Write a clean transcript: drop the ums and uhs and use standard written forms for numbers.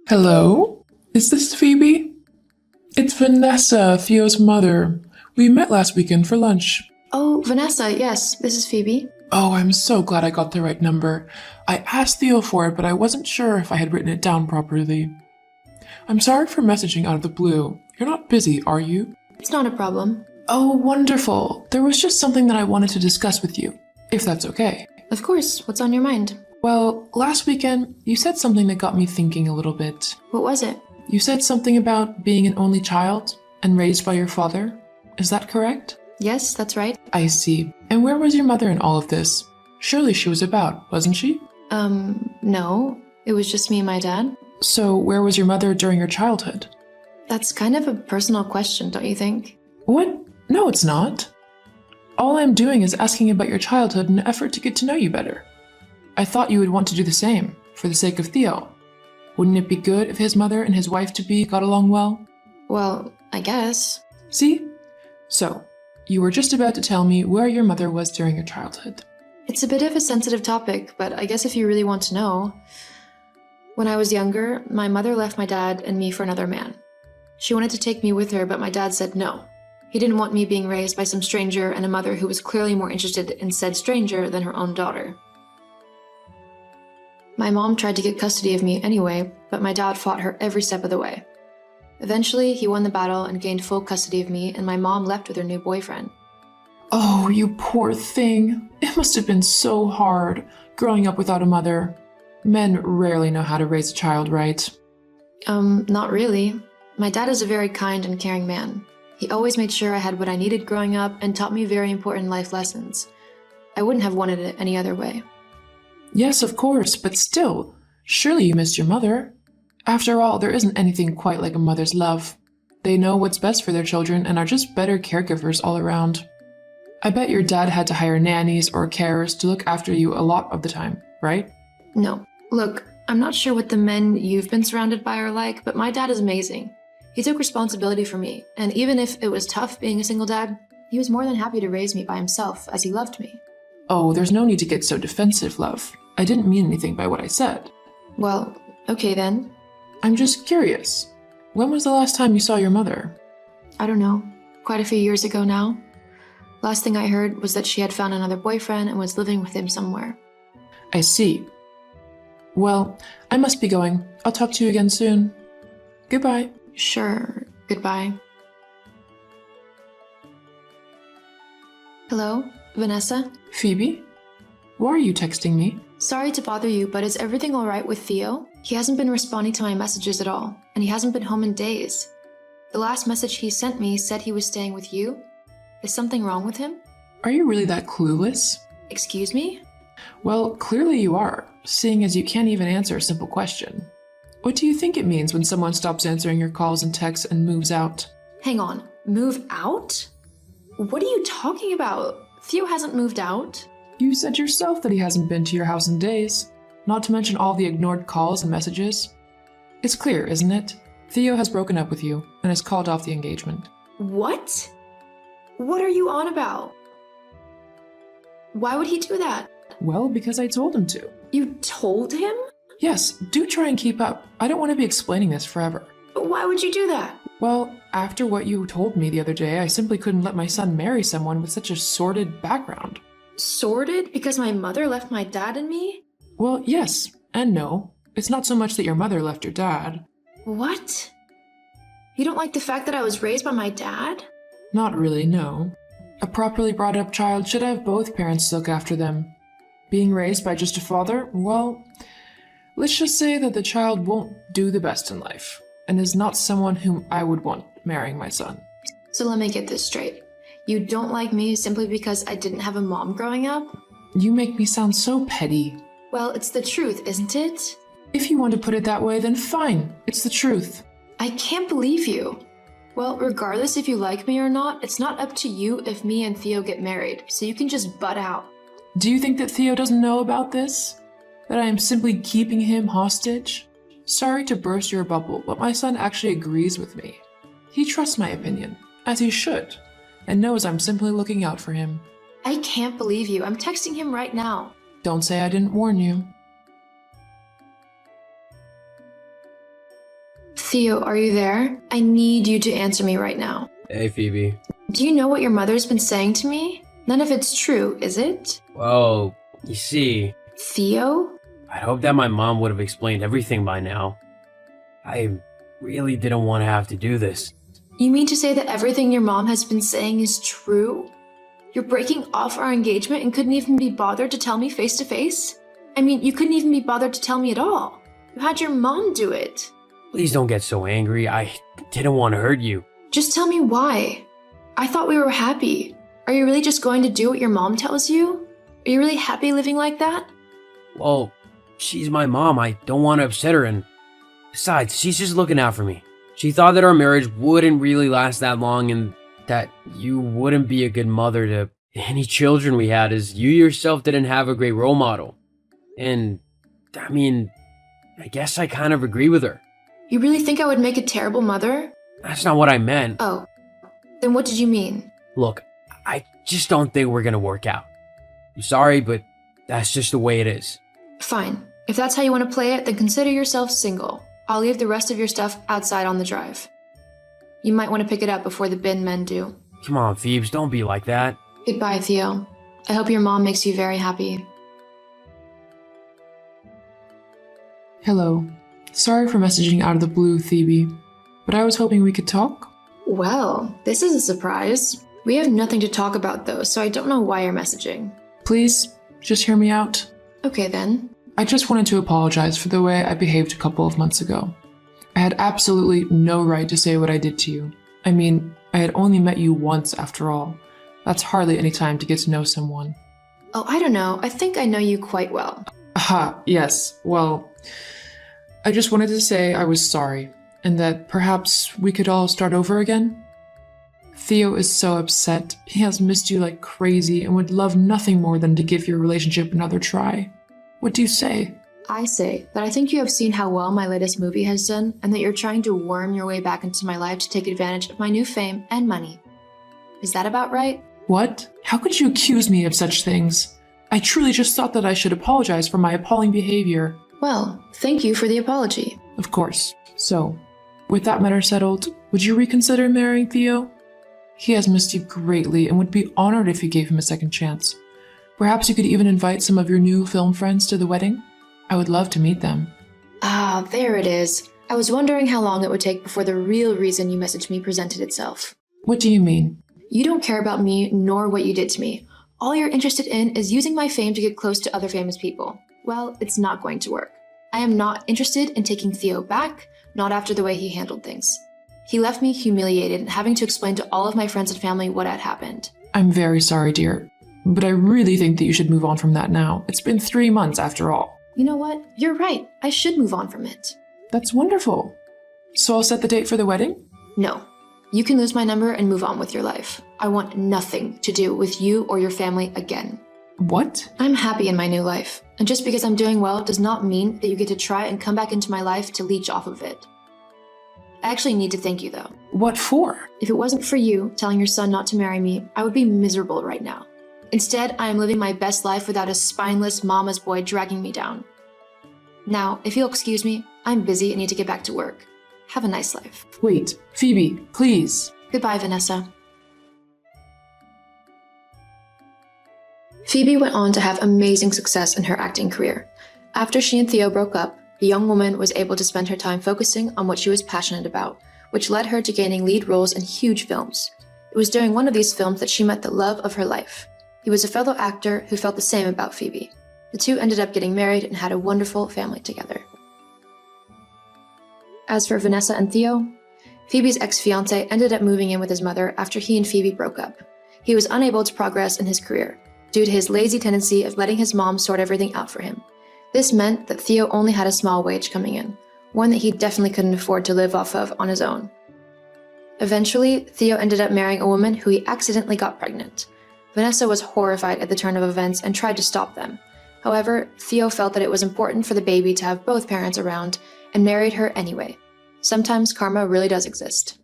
Hello? Is this Phoebe? It's Vanessa, Theo's mother. We met last weekend for lunch. Oh, Vanessa, yes, this is Phoebe. Oh, I'm so glad I got the right number. I asked Theo for it, but I wasn't sure if I had written it down properly. I'm sorry for messaging out of the blue. You're not busy, are you? It's not a problem. Oh, wonderful. There was just something that I wanted to discuss with you, if that's okay. Of course, what's on your mind? Well, last weekend, you said something that got me thinking a little bit. What was it? You said something about being an only child and raised by your father. Is that correct? Yes, that's right. I see. And where was your mother in all of this? Surely she was about, wasn't she? No. It was just me and my dad. So where was your mother during your childhood? That's kind of a personal question, don't you think? What? No, it's not. All I'm doing is asking about your childhood in an effort to get to know you better. I thought you would want to do the same, for the sake of Theo. Wouldn't it be good if his mother and his wife-to-be got along well? Well, I guess. See? So, you were just about to tell me where your mother was during your childhood. It's a bit of a sensitive topic, but I guess if you really want to know. When I was younger, my mother left my dad and me for another man. She wanted to take me with her, but my dad said no. He didn't want me being raised by some stranger and a mother who was clearly more interested in said stranger than her own daughter. My mom tried to get custody of me anyway, but my dad fought her every step of the way. Eventually, he won the battle and gained full custody of me, and my mom left with her new boyfriend. Oh, you poor thing. It must have been so hard, growing up without a mother. Men rarely know how to raise a child right. Not really. My dad is a very kind and caring man. He always made sure I had what I needed growing up and taught me very important life lessons. I wouldn't have wanted it any other way. Yes, of course, but still, surely you missed your mother. After all, there isn't anything quite like a mother's love. They know what's best for their children and are just better caregivers all around. I bet your dad had to hire nannies or carers to look after you a lot of the time, right? No. Look, I'm not sure what the men you've been surrounded by are like, but my dad is amazing. He took responsibility for me, and even if it was tough being a single dad, he was more than happy to raise me by himself as he loved me. Oh, there's no need to get so defensive, love. I didn't mean anything by what I said. Well, okay then. I'm just curious. When was the last time you saw your mother? I don't know. Quite a few years ago now. Last thing I heard was that she had found another boyfriend and was living with him somewhere. I see. Well, I must be going. I'll talk to you again soon. Goodbye. Sure. Goodbye. Hello, Vanessa? Phoebe? Why are you texting me? Sorry to bother you, but is everything alright with Theo? He hasn't been responding to my messages at all, and he hasn't been home in days. The last message he sent me said he was staying with you. Is something wrong with him? Are you really that clueless? Excuse me? Well, clearly you are, seeing as you can't even answer a simple question. What do you think it means when someone stops answering your calls and texts and moves out? Hang on, move out? What are you talking about? Theo hasn't moved out. You said yourself that he hasn't been to your house in days, not to mention all the ignored calls and messages. It's clear, isn't it? Theo has broken up with you and has called off the engagement. What? What are you on about? Why would he do that? Well, because I told him to. You told him? Yes, do try and keep up. I don't want to be explaining this forever. But why would you do that? Well, after what you told me the other day, I simply couldn't let my son marry someone with such a sordid background. Sordid? Because my mother left my dad and me? Well, yes and no. It's not so much that your mother left your dad. What? You don't like the fact that I was raised by my dad? Not really, no. A properly brought up child should have both parents to look after them. Being raised by just a father, well, let's just say that the child won't do the best in life, and is not someone whom I would want marrying my son. So let me get this straight. You don't like me simply because I didn't have a mom growing up? You make me sound so petty. Well, it's the truth, isn't it? If you want to put it that way, then fine. It's the truth. I can't believe you. Well, regardless if you like me or not, it's not up to you if me and Theo get married, so you can just butt out. Do you think that Theo doesn't know about this? That I am simply keeping him hostage? Sorry to burst your bubble, but my son actually agrees with me. He trusts my opinion, as he should, and knows I'm simply looking out for him. I can't believe you. I'm texting him right now. Don't say I didn't warn you. Theo, are you there? I need you to answer me right now. Hey, Phoebe. Do you know what your mother's been saying to me? None of it's true, is it? Well, you see, Theo? I'd hoped that my mom would have explained everything by now. I really didn't want to have to do this. You mean to say that everything your mom has been saying is true? You're breaking off our engagement and couldn't even be bothered to tell me face to face? I mean, you couldn't even be bothered to tell me at all. You had your mom do it. Please don't get so angry. I didn't want to hurt you. Just tell me why. I thought we were happy. Are you really just going to do what your mom tells you? Are you really happy living like that? Well, she's my mom. I don't want to upset her, and besides, she's just looking out for me. She thought that our marriage wouldn't really last that long and that you wouldn't be a good mother to any children we had, as you yourself didn't have a great role model. And, I mean, I guess I kind of agree with her. You really think I would make a terrible mother? That's not what I meant. Oh, then what did you mean? Look, I just don't think we're gonna work out. I'm sorry, but that's just the way it is. Fine. If that's how you want to play it, then consider yourself single. I'll leave the rest of your stuff outside on the drive. You might want to pick it up before the bin men do. Come on, Phoebes, don't be like that. Goodbye, Theo. I hope your mom makes you very happy. Hello. Sorry for messaging out of the blue, Phoebe, but I was hoping we could talk. Well, this is a surprise. We have nothing to talk about though, so I don't know why you're messaging. Please, just hear me out. Okay then. I just wanted to apologize for the way I behaved a couple of months ago. I had absolutely no right to say what I did to you. I mean, I had only met you once after all. That's hardly any time to get to know someone. Oh, I don't know. I think I know you quite well. Aha, yes. Well, I just wanted to say I was sorry, and that perhaps we could all start over again. Theo is so upset. He has missed you like crazy and would love nothing more than to give your relationship another try. What do you say? I say that I think you have seen how well my latest movie has done, and that you're trying to worm your way back into my life to take advantage of my new fame and money. Is that about right? What? How could you accuse me of such things? I truly just thought that I should apologize for my appalling behavior. Well, thank you for the apology. Of course. So, with that matter settled, would you reconsider marrying Theo? He has missed you greatly and would be honored if you gave him a second chance. Perhaps you could even invite some of your new film friends to the wedding? I would love to meet them. Ah, there it is. I was wondering how long it would take before the real reason you messaged me presented itself. What do you mean? You don't care about me nor what you did to me. All you're interested in is using my fame to get close to other famous people. Well, it's not going to work. I am not interested in taking Theo back, not after the way he handled things. He left me humiliated and having to explain to all of my friends and family what had happened. I'm very sorry, dear. But I really think that you should move on from that now. It's been 3 months after all. You know what? You're right. I should move on from it. That's wonderful. So I'll set the date for the wedding? No. You can lose my number and move on with your life. I want nothing to do with you or your family again. What? I'm happy in my new life. And just because I'm doing well does not mean that you get to try and come back into my life to leech off of it. I actually need to thank you though. What for? If it wasn't for you telling your son not to marry me, I would be miserable right now. Instead, I am living my best life without a spineless mama's boy dragging me down. Now, if you'll excuse me, I'm busy and need to get back to work. Have a nice life. Wait, Phoebe, please. Goodbye, Vanessa. Phoebe went on to have amazing success in her acting career. After she and Theo broke up, the young woman was able to spend her time focusing on what she was passionate about, which led her to gaining lead roles in huge films. It was during one of these films that she met the love of her life. He was a fellow actor who felt the same about Phoebe. The two ended up getting married and had a wonderful family together. As for Vanessa and Theo, Phoebe's ex-fiancé ended up moving in with his mother after he and Phoebe broke up. He was unable to progress in his career due to his lazy tendency of letting his mom sort everything out for him. This meant that Theo only had a small wage coming in, one that he definitely couldn't afford to live off of on his own. Eventually, Theo ended up marrying a woman who he accidentally got pregnant. Vanessa was horrified at the turn of events and tried to stop them. However, Theo felt that it was important for the baby to have both parents around and married her anyway. Sometimes karma really does exist.